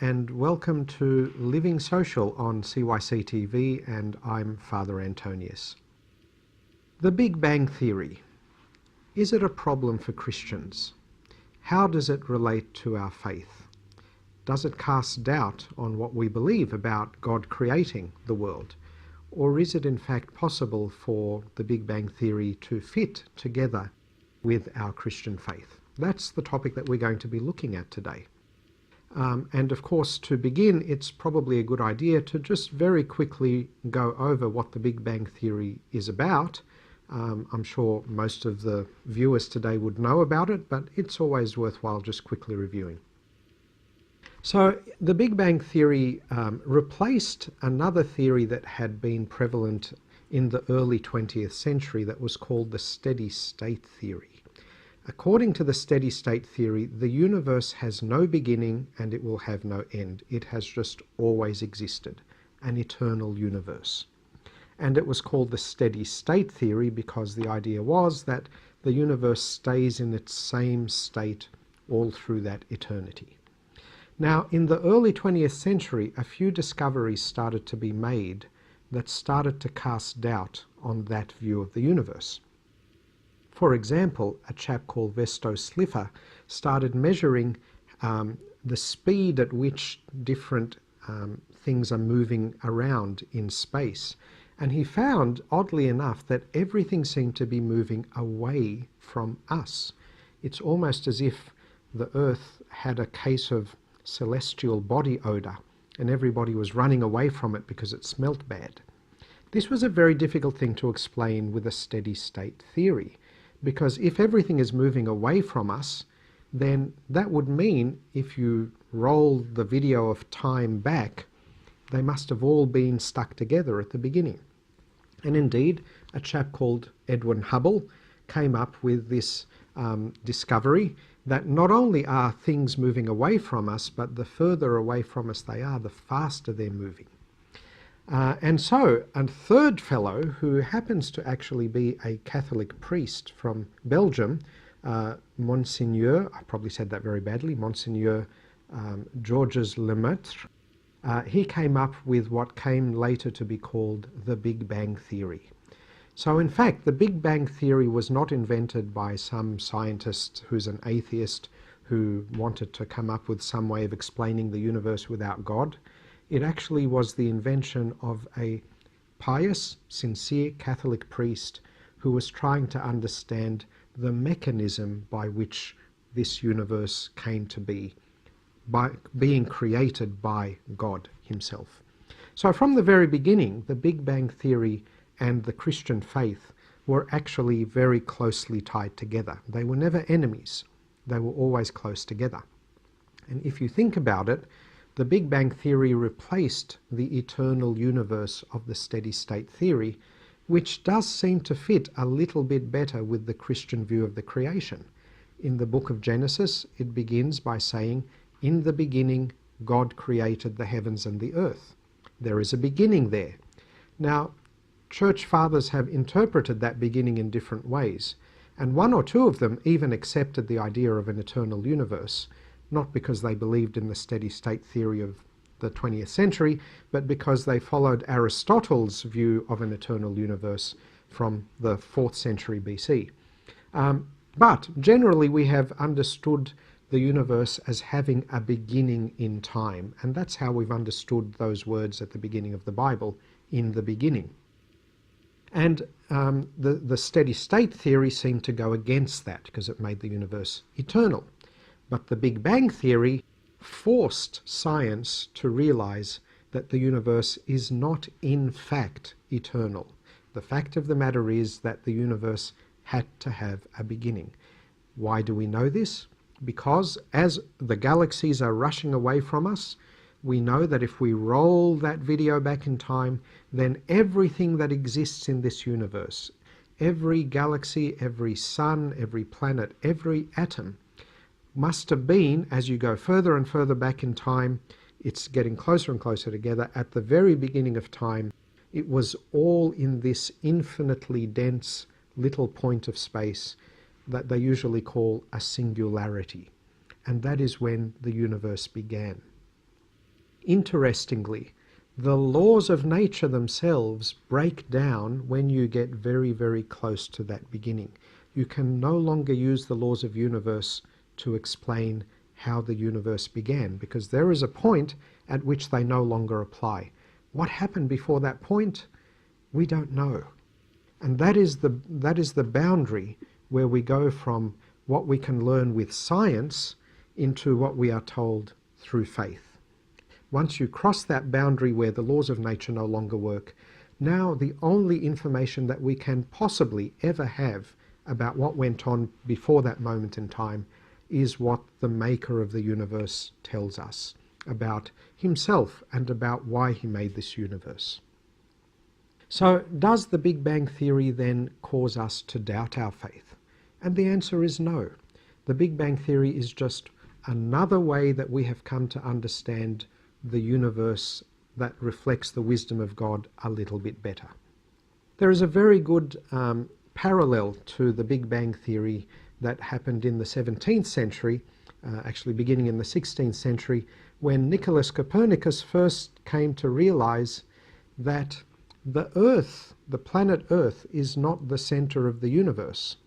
and welcome to Living Social on CYC TV, and I'm Father Antonius. The Big Bang Theory. Is it a problem for Christians? How does it relate to our faith? Does it cast doubt on what we believe about God creating the world? Or is it in fact possible for the Big Bang Theory to fit together with our Christian faith? That's the topic that we're going to be looking at today. And of course, to begin, it's probably a good idea to just very quickly go over what the Big Bang Theory is about. I'm sure most of the viewers today would know about it, but it's always worthwhile just quickly reviewing. So the Big Bang Theory replaced another theory that had been prevalent in the early 20th century that was called the steady state theory. According to the steady state theory, the universe has no beginning and it will have no end. It has just always existed, an eternal universe. And it was called the steady state theory because the idea was that the universe stays in its same state all through that eternity. Now, in the early 20th century, a few discoveries started to be made that started to cast doubt on that view of the universe. For example, a chap called Vesto Slipher started measuring the speed at which different things are moving around in space. And he found, oddly enough, that everything seemed to be moving away from us. It's almost as if the Earth had a case of celestial body odor and everybody was running away from it because it smelt bad. This was a very difficult thing to explain with a steady state theory. Because if everything is moving away from us, then that would mean if you roll the video of time back, they must have all been stuck together at the beginning. And indeed, a chap called Edwin Hubble came up with this discovery that not only are things moving away from us, but the further away from us they are, the faster they're moving. And so a third fellow, who happens to actually be a Catholic priest from Belgium, Monseigneur, I probably said that very badly, Monseigneur Georges Lemaitre, he came up with what came later to be called the Big Bang Theory. So in fact, the Big Bang Theory was not invented by some scientist who's an atheist who wanted to come up with some way of explaining the universe without God. It actually was the invention of a pious, sincere Catholic priest who was trying to understand the mechanism by which this universe came to be, by being created by God himself. So from the very beginning, the Big Bang Theory and the Christian faith were actually very closely tied together. They were never enemies. They were always close together. And if you think about it, the Big Bang Theory replaced the eternal universe of the steady state theory, which does seem to fit a little bit better with the Christian view of the creation. In the book of Genesis, it begins by saying, "In the beginning, God created the heavens and the earth." There is a beginning there. Now, church fathers have interpreted that beginning in different ways, and one or two of them even accepted the idea of an eternal universe, not because they believed in the steady state theory of the 20th century, but because they followed Aristotle's view of an eternal universe from the 4th century BC. But generally we have understood the universe as having a beginning in time, and that's how we've understood those words at the beginning of the Bible, "in the beginning." And the steady state theory seemed to go against that because it made the universe eternal. But the Big Bang Theory forced science to realize that the universe is not in fact eternal. The fact of the matter is that the universe had to have a beginning. Why do we know this? Because as the galaxies are rushing away from us, we know that if we roll that video back in time, then everything that exists in this universe, every galaxy, every sun, every planet, every atom, must have been, as you go further and further back in time, it's getting closer and closer together. At the very beginning of time, it was all in this infinitely dense little point of space that they usually call a singularity. And that is when the universe began. Interestingly, the laws of nature themselves break down when you get very, very close to that beginning. You can no longer use the laws of the universe to explain how the universe began, because there is a point at which they no longer apply. What happened before that point? We don't know. And that is the boundary where we go from what we can learn with science into what we are told through faith. Once you cross that boundary where the laws of nature no longer work, now the only information that we can possibly ever have about what went on before that moment in time is what the maker of the universe tells us about himself and about why he made this universe. So does the Big Bang Theory then cause us to doubt our faith? And the answer is no. The Big Bang Theory is just another way that we have come to understand the universe that reflects the wisdom of God a little bit better. There is a very good parallel to the Big Bang Theory that happened in the 17th century, actually beginning in the 16th century, when Nicholas Copernicus first came to realize that the Earth, the planet Earth, is not the center of the universe.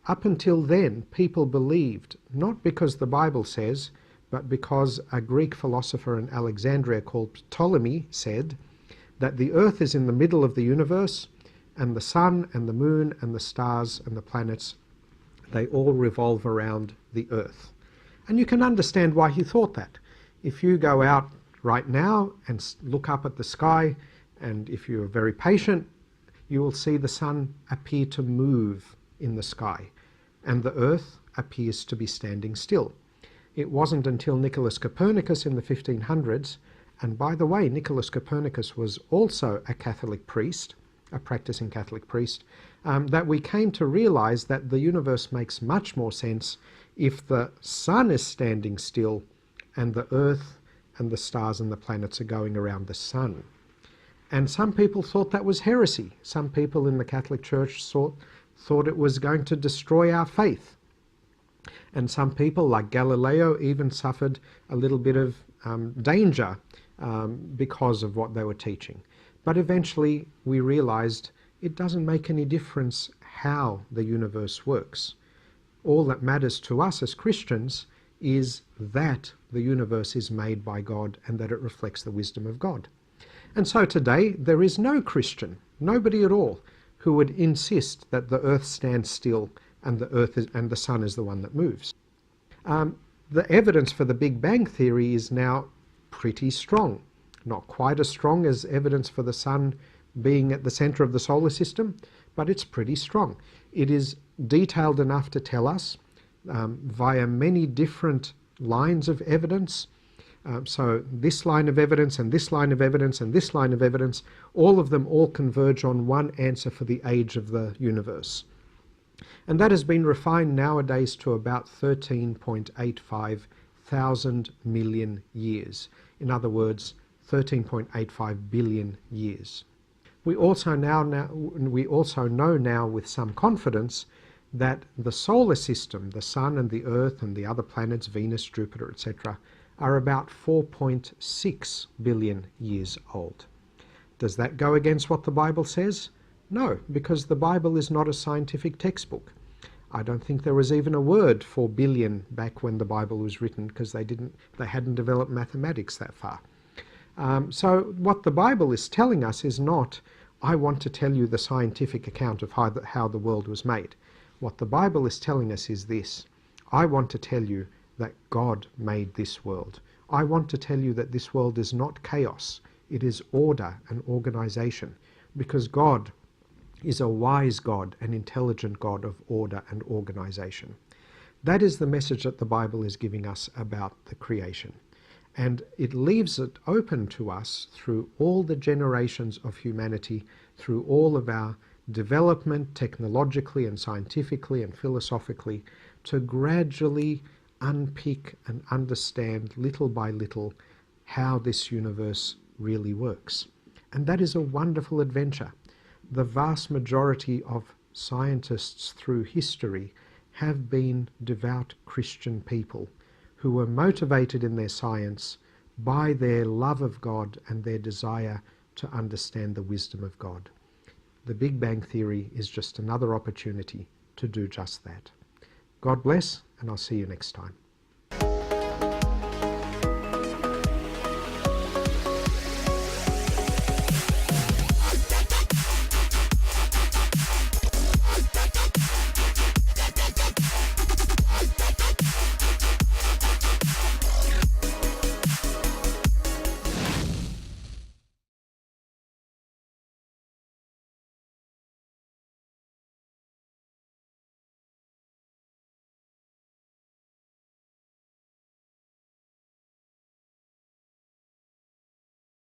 Up until then, people believed, not because the Bible says, but because a Greek philosopher in Alexandria called Ptolemy said that the Earth is in the middle of the universe, and the sun and the moon and the stars and the planets, they all revolve around the Earth. And you can understand why he thought that. If you go out right now and look up at the sky, and if you're very patient, you will see the sun appear to move in the sky, and the Earth appears to be standing still. It wasn't until Nicholas Copernicus in the 1500s, and by the way, Nicholas Copernicus was also a Catholic priest, a practicing Catholic priest, that we came to realize that the universe makes much more sense if the sun is standing still and the Earth and the stars and the planets are going around the sun. And some people thought that was heresy. Some people in the Catholic Church thought it was going to destroy our faith. And some people, like Galileo, even suffered a little bit of danger because of what they were teaching. But eventually we realized it doesn't make any difference how the universe works. All that matters to us as Christians is that the universe is made by God and that it reflects the wisdom of God. And so today there is no Christian, nobody at all, who would insist that the Earth stands still and the sun is the one that moves. The evidence for the Big Bang Theory is now pretty strong. Not quite as strong as evidence for the sun being at the center of the solar system, but it's pretty strong. It is detailed enough to tell us via many different lines of evidence. So this line of evidence and this line of evidence and this line of evidence, all of them all converge on one answer for the age of the universe. And that has been refined nowadays to about 13.85 thousand million years. In other words, 13.85 billion years. We also know now with some confidence that the solar system, the sun and the Earth and the other planets, Venus, Jupiter, etc., are about 4.6 billion years old. Does that go against what the Bible says? No, because the Bible is not a scientific textbook. I don't think there was even a word for billion back when the Bible was written, because they hadn't developed mathematics that far. So what the Bible is telling us is not, I want to tell you the scientific account of how the world was made. What the Bible is telling us is this: I want to tell you that God made this world. I want to tell you that this world is not chaos, it is order and organization, because God is a wise God, an intelligent God of order and organization. That is the message that the Bible is giving us about the creation. And it leaves it open to us through all the generations of humanity, through all of our development technologically and scientifically and philosophically, to gradually unpick and understand little by little how this universe really works. And that is a wonderful adventure. The vast majority of scientists through history have been devout Christian people who were motivated in their science by their love of God and their desire to understand the wisdom of God. The Big Bang Theory is just another opportunity to do just that. God bless, and I'll see you next time.